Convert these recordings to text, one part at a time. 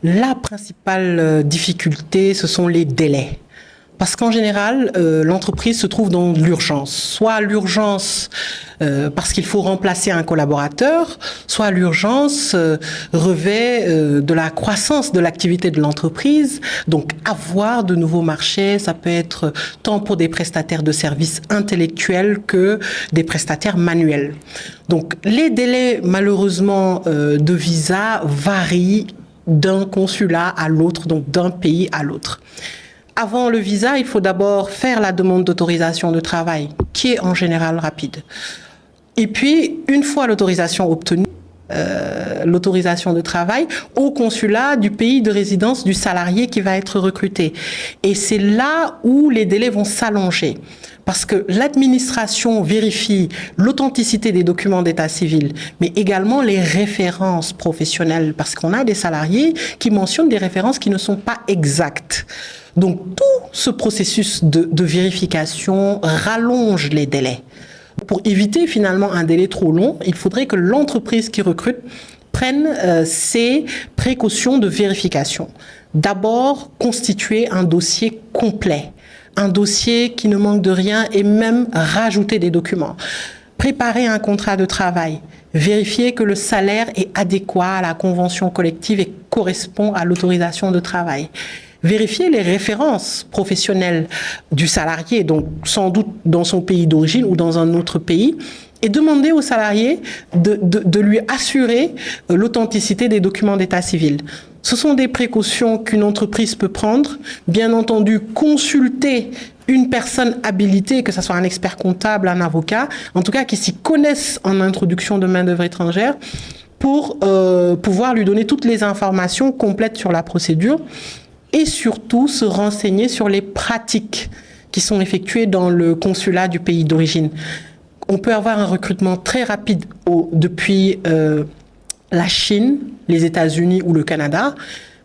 La principale difficulté, ce sont les délais. Parce qu'en général, l'entreprise se trouve dans l'urgence. Soit l'urgence parce qu'il faut remplacer un collaborateur, soit l'urgence revêt de la croissance de l'activité de l'entreprise. Donc avoir de nouveaux marchés, ça peut être tant pour des prestataires de services intellectuels que des prestataires manuels. Donc les délais, malheureusement, de visa varient d'un consulat à l'autre, donc d'un pays à l'autre. Avant le visa, il faut d'abord faire la demande d'autorisation de travail, qui est en général rapide. Et puis, une fois l'autorisation obtenue, l'autorisation de travail au consulat du pays de résidence du salarié qui va être recruté. Et c'est là où les délais vont s'allonger. Parce que l'administration vérifie l'authenticité des documents d'état civil, mais également les références professionnelles, parce qu'on a des salariés qui mentionnent des références qui ne sont pas exactes. Donc tout ce processus de vérification rallonge les délais. Pour éviter finalement un délai trop long, il faudrait que l'entreprise qui recrute prenne ses précautions de vérification. D'abord, constituer un dossier complet, un dossier qui ne manque de rien et même rajouter des documents. Préparer un contrat de travail, vérifier que le salaire est adéquat à la convention collective et correspond à l'autorisation de travail. Vérifier les références professionnelles du salarié, donc sans doute dans son pays d'origine ou dans un autre pays, et demander au salarié de lui assurer l'authenticité des documents d'état civil. Ce sont des précautions qu'une entreprise peut prendre. Bien entendu, consulter une personne habilitée, que ce soit un expert comptable, un avocat, en tout cas qui s'y connaissent en introduction de main-d'œuvre étrangère, pour pouvoir lui donner toutes les informations complètes sur la procédure et surtout se renseigner sur les pratiques qui sont effectuées dans le consulat du pays d'origine. On peut avoir un recrutement très rapide depuis la Chine, les États-Unis ou le Canada.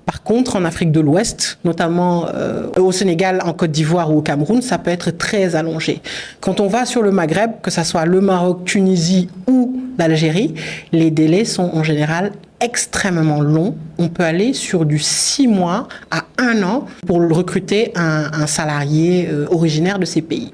Par contre, en Afrique de l'Ouest, notamment au Sénégal, en Côte d'Ivoire ou au Cameroun, ça peut être très allongé. Quand on va sur le Maghreb, que ce soit le Maroc, Tunisie ou l'Algérie, les délais sont en général extrêmement longs. On peut aller sur du 6 mois à 1 an pour recruter un salarié originaire de ces pays.